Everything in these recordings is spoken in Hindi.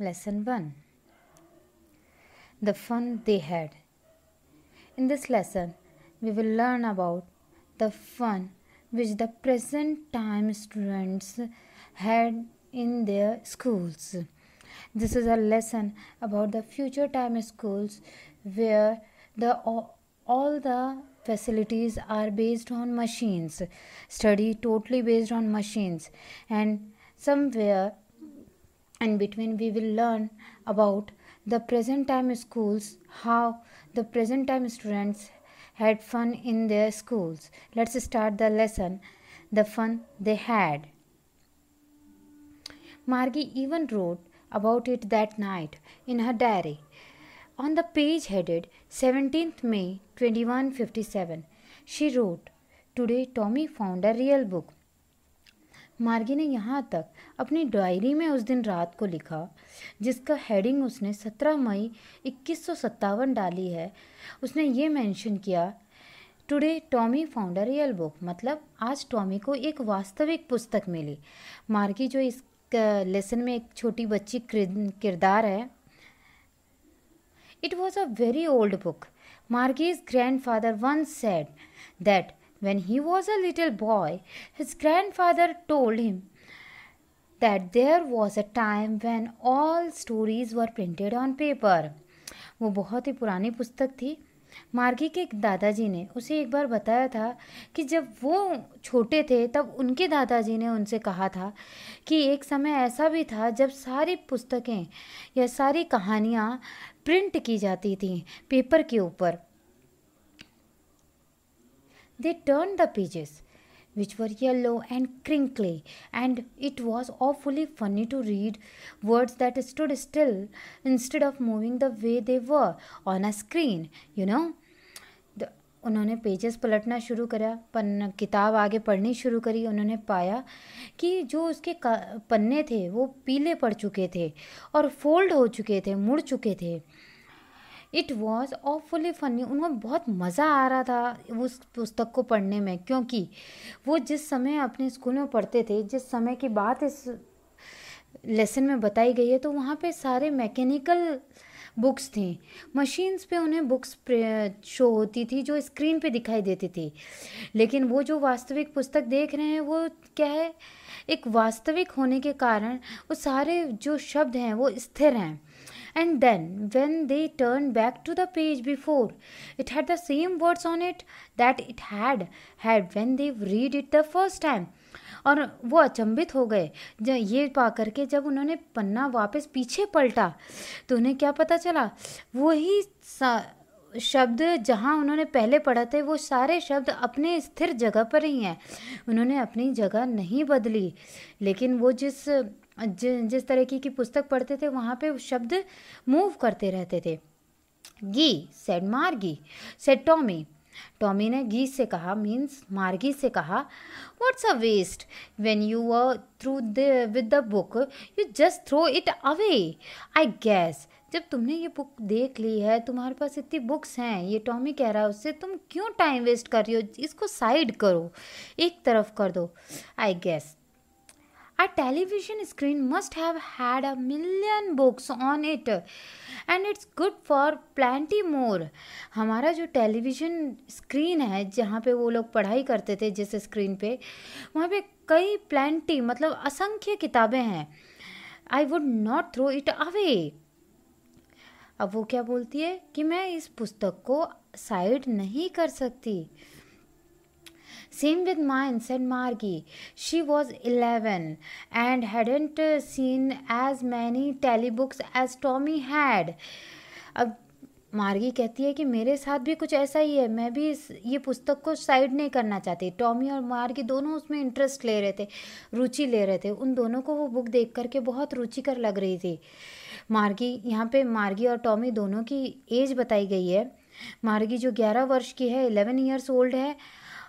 Lesson 1. The fun they had. In this lesson, we will learn about the fun which the present time students had in their schools. This is a lesson about the future time schools where all the facilities are based on machines, study totally based on machines, and somewhere in between we will learn about the present time schools, how the present time students had fun in their schools. Let's start the lesson, the fun they had. Margie even wrote about it that night in her diary. On the page headed 17th May 2157, she wrote, "Today Tommy found a real book." मार्गी ने यहाँ तक अपनी डायरी में उस दिन रात को लिखा जिसका हेडिंग उसने 17 मई 2157 डाली है। उसने ये मेंशन किया, today Tommy found a real book, मतलब आज टॉमी को एक वास्तविक पुस्तक मिली। मार्गी जो इस लेसन में एक छोटी बच्ची किरदार है। It was a very old book. Margie's grandfather once said that when he was a little boy, his grandfather told him that there was a time when all stories were printed on paper. वो बहुत ही पुरानी पुस्तक थी। मार्गी के दादाजी ने उसे एक बार बताया था कि जब वो छोटे थे तब उनके दादाजी ने उनसे कहा था कि एक समय ऐसा भी था जब सारी पुस्तकें या सारी कहानियाँ प्रिंट की जाती थीं पेपर के ऊपर। They turned the pages, which were yellow and crinkly, and it was awfully funny to read words that stood still instead of moving the way they were on a screen, you know. उन्होंने पेजेस पलटना शुरू करा, किताब आगे पढ़नी शुरू करी। उन्होंने पाया कि जो उसके पन्ने थे वो पीले पड़ चुके थे और फोल्ड हो चुके थे, मुड़ चुके थे। It was awfully funny. उनको बहुत मज़ा आ रहा था उस पुस्तक को पढ़ने में, क्योंकि वो जिस समय अपने स्कूल में पढ़ते थे, जिस समय की बात इस लेसन में बताई गई है, तो वहाँ पे सारे मैकेनिकल बुक्स थी। मशीन्स पे उन्हें बुक्स शो होती थी जो स्क्रीन पे दिखाई देती थी, लेकिन वो जो वास्तविक पुस्तक देख रहे हैं वो क्या है, एक वास्तविक होने के कारण वो सारे जो शब्द हैं वो स्थिर हैं। And then, when they turned back to the page before, it had the same words on it that it had when they read it the first time. और वो अचंभित हो गए ये पा करके, जब उन्होंने पन्ना वापस पीछे पलटा तो उन्हें क्या पता चला, वही शब्द जहाँ उन्होंने पहले पढ़ा थे वो सारे शब्द अपने स्थिर जगह पर ही हैं। उन्होंने अपनी जगह नहीं बदली, लेकिन वो जिस तरीके की पुस्तक पढ़ते थे वहाँ पे शब्द मूव करते रहते थे। गी सेड मार्गी सेड टॉमी। टॉमी ने गी से कहा, मीन्स मार्गी से कहा, what's a waste, when you were through with the book you just throw it away, I guess. जब तुमने ये बुक देख ली है, तुम्हारे पास इतनी बुक्स हैं, ये टॉमी कह रहा है उससे, तुम क्यों टाइम वेस्ट कर रही हो, इसको साइड करो, एक तरफ कर दो। I guess a television screen must have had 1,000,000 books on it and it's good for plenty more. हमारा जो टेलीविज़न स्क्रीन है जहाँ पे वो लोग पढ़ाई करते थे, जिस स्क्रीन पे, वहाँ पे कई प्लेंटी मतलब असंख्य किताबें हैं। I would not throw it away. अब वो क्या बोलती है कि मैं इस पुस्तक को साइड नहीं कर सकती। Same with mine, said Margie. She was 11 and hadn't seen as many telebooks as Tommy had. अब मार्गी कहती है कि मेरे साथ भी कुछ ऐसा ही है, मैं भी ये पुस्तक को साइड नहीं करना चाहती। टॉमी और मार्गी दोनों उसमें इंटरेस्ट ले रहे थे, रुचि ले रहे थे। उन दोनों को वो बुक देख करके बहुत रुचिकर लग रही थी। मार्गी, यहाँ पे मार्गी और टॉमी दोनों की एज बताई गई है। मार्गी जो 11 वर्ष की है, 11 ईयर्स ओल्ड है,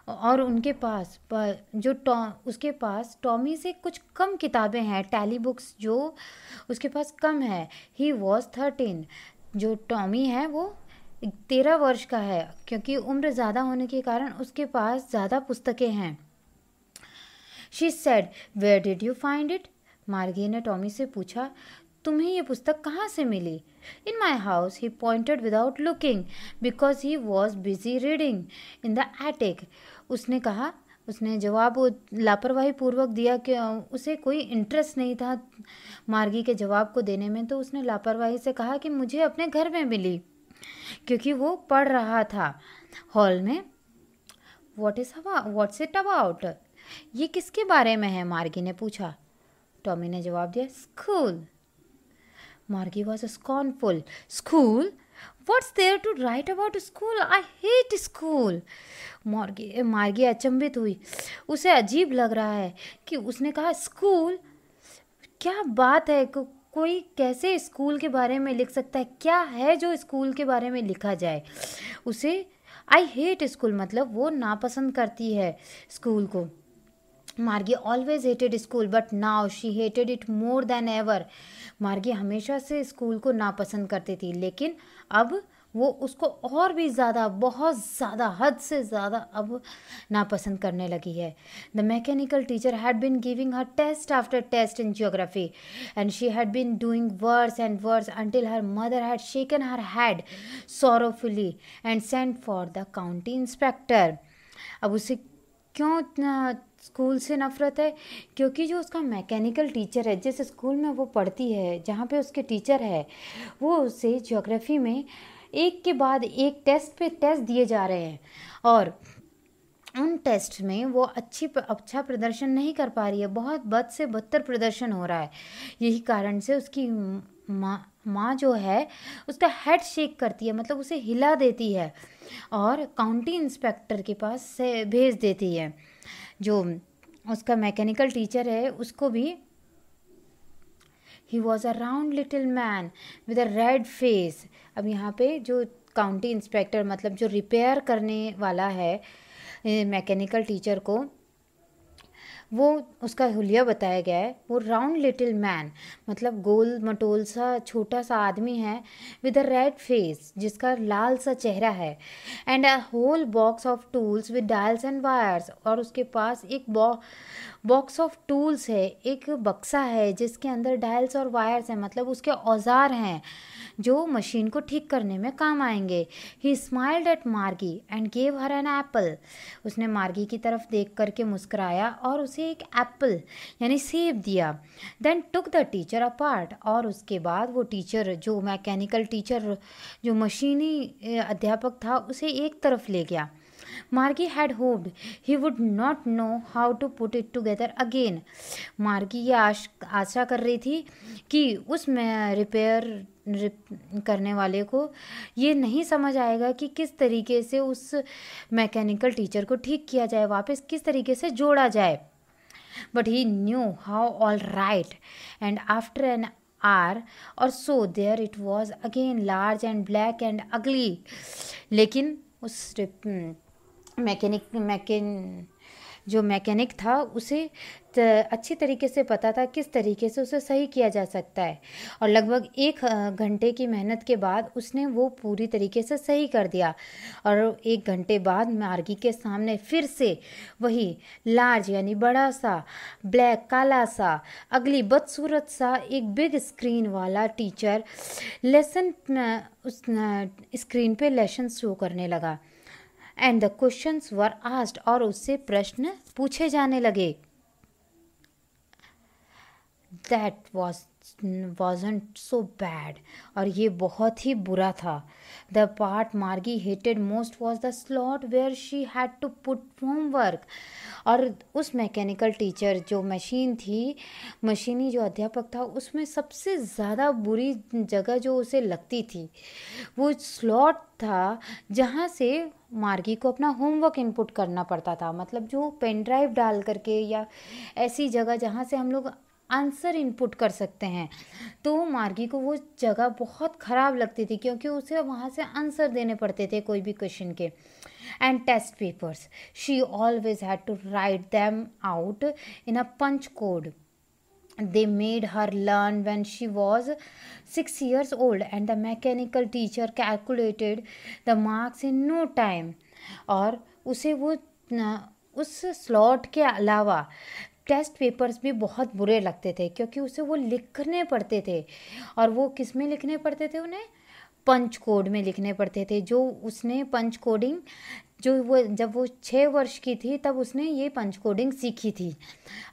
और उनके पास उसके पास टॉमी से कुछ कम किताबें हैं, टैली बुक्स जो उसके पास कम है। ही वॉज 13, जो टॉमी है वो 13 वर्ष का है, क्योंकि उम्र ज़्यादा होने के कारण उसके पास ज़्यादा पुस्तकें हैं। She said, where did you find it? Margie ने टॉमी से पूछा, तुम्हें ये पुस्तक कहाँ से मिली? In my house, he pointed without looking because he was busy reading in the attic. उसने जवाब लापरवाही पूर्वक दिया कि उसे कोई इंटरेस्ट नहीं था मार्गी के जवाब को देने में, तो उसने लापरवाही से कहा कि मुझे अपने घर में मिली, क्योंकि वो पढ़ रहा था हॉल में। What's it about? ये किसके बारे में है? मार्गी ने पूछा। टॉमी ने जवाब दिया, school. Margie was scornful. School? What's there to write about school? I hate school. मार्गी अचंभित हुई। उसे अजीब लग रहा है कि उसने कहा स्कूल। क्या बात है, कोई कैसे स्कूल के बारे में लिख सकता है? क्या है जो स्कूल के बारे में लिखा जाए? उसे आई हेट स्कूल मतलब वो नापसंद करती है स्कूल को। मार्गी always hated school but now she hated it more than ever. मार्गी हमेशा से स्कूल को नापसंद करती थी, लेकिन अब वो उसको और भी ज़्यादा, बहुत ज़्यादा, हद से ज़्यादा अब नापसंद करने लगी है। The mechanical teacher had been giving her test after test in geography and she had been doing worse and worse until her mother had shaken her head sorrowfully and sent for the county inspector. अब उसे क्यों स्कूल से नफ़रत है? क्योंकि जो उसका मैकेनिकल टीचर है, जिस स्कूल में वो पढ़ती है, जहाँ पे उसके टीचर है, वो उसे ज्योग्राफी में एक के बाद एक टेस्ट पे टेस्ट दिए जा रहे हैं और उन टेस्ट में वो अच्छा प्रदर्शन नहीं कर पा रही है। बहुत बद से बदतर प्रदर्शन हो रहा है। यही कारण से उसकी माँ जो है उसका हेड शेक करती है, मतलब उसे हिला देती है और काउंटी इंस्पेक्टर के पास से भेज देती है। जो उसका मैकेनिकल टीचर है उसको भी he was a round little man with a red face. अब यहाँ पे जो काउंटी इंस्पेक्टर मतलब जो रिपेयर करने वाला है मैकेनिकल टीचर को, वो उसका हुलिया बताया गया है। वो राउंड लिटिल मैन मतलब गोल मटोल सा छोटा सा आदमी है विद अ रेड फेस, जिसका लाल सा चेहरा है, and a whole box of tools with dials and wires. और उसके पास एक बॉक्स ऑफ टूल्स है, एक बक्सा है जिसके अंदर डायल्स और वायर्स हैं, मतलब उसके औजार हैं जो मशीन को ठीक करने में काम आएंगे। He smiled at Margie and gave her an apple. उसने मार्गी की तरफ देख करके मुस्कुराया और उसे एक एप्पल यानी सेब दिया। Then took the teacher apart. और उसके बाद वो टीचर, जो मैकेनिकल टीचर, जो मशीनी अध्यापक था, उसे एक तरफ ले गया। Margie had hoped he would not know how to put it together again. Margie ये आशा कर रही थी कि उस रिपेयर करने वाले को ये नहीं समझ आएगा कि किस तरीके से उस मैकेनिकल टीचर को ठीक किया जाए, वापस किस तरीके से जोड़ा जाए। But he knew how all right and after an hour or so there it was again large and black and ugly. लेकिन उस जो मैकेनिक था उसे अच्छी तरीके से पता था किस तरीके से उसे सही किया जा सकता है, और लगभग 1 घंटे की मेहनत के बाद उसने वो पूरी तरीके से सही कर दिया। और 1 घंटे बाद मार्गी के सामने फिर से वही लार्ज यानी बड़ा सा ब्लैक काला सा अगली बदसूरत सा एक बिग स्क्रीन वाला टीचर उस स्क्रीन पे लेसन शो करने लगा। And the questions were asked, और उससे प्रश्न पूछे जाने लगे। दैट wasn't so bad, और ये बहुत ही बुरा था। The part Margie hated most was the slot where she had to put homework. और उस मैकेनिकल टीचर जो मशीनी जो अध्यापक था, उसमें सबसे ज़्यादा बुरी जगह जो उसे लगती थी वो स्लॉट था जहाँ से मार्गी को अपना होमवर्क इनपुट करना पड़ता था, मतलब जो पेन ड्राइव डाल करके या ऐसी जगह जहाँ से हम लोग आंसर इनपुट कर सकते हैं। तो मार्गी को वो जगह बहुत ख़राब लगती थी क्योंकि उसे वहाँ से आंसर देने पड़ते थे कोई भी क्वेश्चन के। And test papers she always had to write them out in a punch code they made her learn when she was 6 years old, and the mechanical teacher calculated the marks in no time। और उसे वो उस स्लॉट के अलावा टेस्ट पेपर्स भी बहुत बुरे लगते थे क्योंकि उसे वो लिखने पड़ते थे। और वो किस में लिखने पड़ते थे उन्हें? पंच कोड में लिखने पड़ते थे। जो उसने पंच कोडिंग, जो वो जब वो 6 वर्ष की थी तब उसने ये पंच कोडिंग सीखी थी।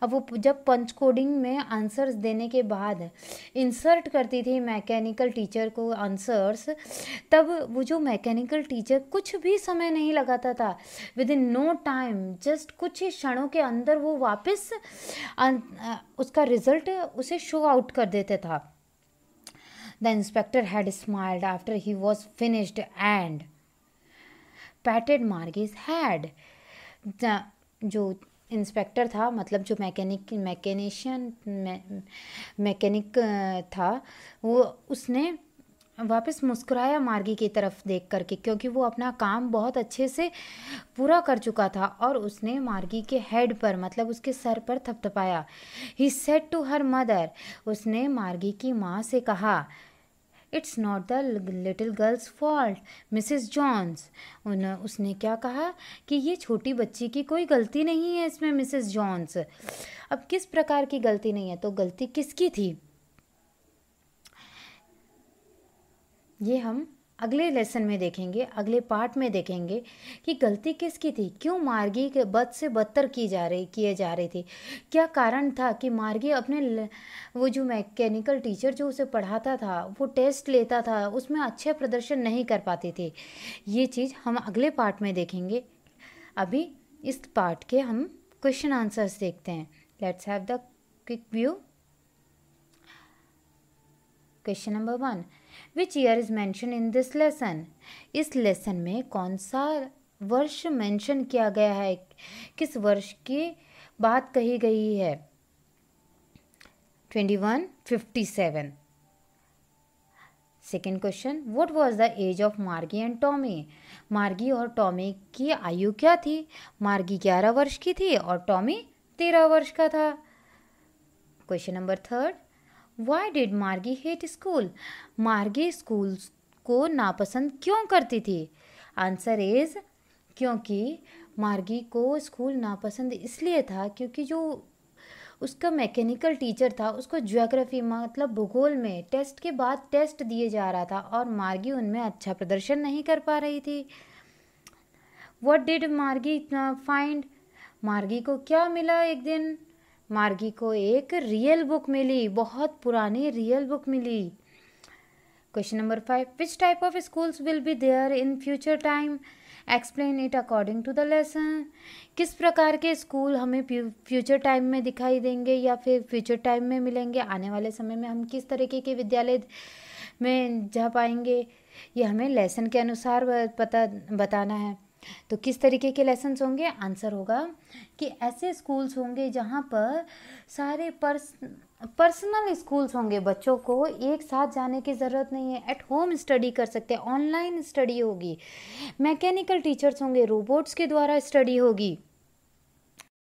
अब वो जब पंच कोडिंग में आंसर्स देने के बाद इंसर्ट करती थी मैकेनिकल टीचर को आंसर्स, तब वो जो मैकेनिकल टीचर कुछ भी समय नहीं लगाता था, विद इन नो टाइम, जस्ट कुछ ही क्षणों के अंदर वो वापस उसका रिजल्ट उसे शो आउट कर देता था। The inspector had smiled after he was finished and patted Margie's head. जो इंस्पेक्टर था, मतलब जो मैकेनिक था, वो उसने वापस मुस्कुराया मार्गी की तरफ देख करके, क्योंकि वो अपना काम बहुत अच्छे से पूरा कर चुका था। और उसने मार्गी के हेड पर, मतलब उसके सर पर थपथपाया। He said to her mother, उसने मार्गी की माँ से कहा, it's not the little girl's fault Mrs Jones. उसने क्या कहा कि ये छोटी बच्ची की कोई गलती नहीं है इसमें, मिसिस जॉन्स। अब किस प्रकार की गलती नहीं है, तो गलती किसकी थी, ये हम अगले लेसन में देखेंगे, अगले पार्ट में देखेंगे कि गलती किसकी थी, क्यों मार्गी के बद से बदतर किए जा रही थी, क्या कारण था कि मार्गी अपने वो जो मैकेनिकल टीचर जो उसे पढ़ाता था, वो टेस्ट लेता था, उसमें अच्छे प्रदर्शन नहीं कर पाती थी। ये चीज़ हम अगले पार्ट में देखेंगे। अभी इस पार्ट के हम क्वेश्चन आंसर्स देखते हैं। Let's have the quick view. Question number 1, which year is mention in this lesson. इस लेसन में कौन सा वर्ष मेंशन किया गया है, किस वर्ष की बात कही गई है? 2157। Second question, what was the age of Margie and Tommy. Margie और टॉमी की आयु क्या थी? मार्गी 11 वर्ष की थी और टॉमी 13 वर्ष का था। क्वेश्चन नंबर 3, वाई डिड मार्गी हेट स्कूल। मार्गी स्कूल को नापसंद क्यों करती थी? आंसर इज, क्योंकि मार्गी को स्कूल नापसंद इसलिए था क्योंकि जो उसका मैकेनिकल टीचर था, उसको ज्योग्राफी मतलब भूगोल में टेस्ट के बाद टेस्ट दिए जा रहा था और मार्गी उनमें अच्छा प्रदर्शन नहीं कर पा रही थी। व्हाट डिड मार्गी फाइंड। मार्गी को क्या मिला एक दिन? मार्गी को एक रियल बुक मिली, बहुत पुरानी रियल बुक मिली। Question number 5, which type of schools will be there in future time, explain it according to the lesson. किस प्रकार के स्कूल हमें फ्यूचर टाइम में दिखाई देंगे या फिर फ्यूचर टाइम में मिलेंगे, आने वाले समय में हम किस तरीके के विद्यालय में जा पाएंगे, ये हमें लेसन के अनुसार बताना है। तो किस तरीके के लेसन्स होंगे? आंसर होगा कि ऐसे स्कूल्स होंगे जहाँ पर सारे पर्सनल स्कूल्स होंगे, बच्चों को एक साथ जाने की ज़रूरत नहीं है, एट होम स्टडी कर सकते हैं, ऑनलाइन स्टडी होगी। मैकेनिकल टीचर्स होंगे, रोबोट्स के द्वारा स्टडी होगी।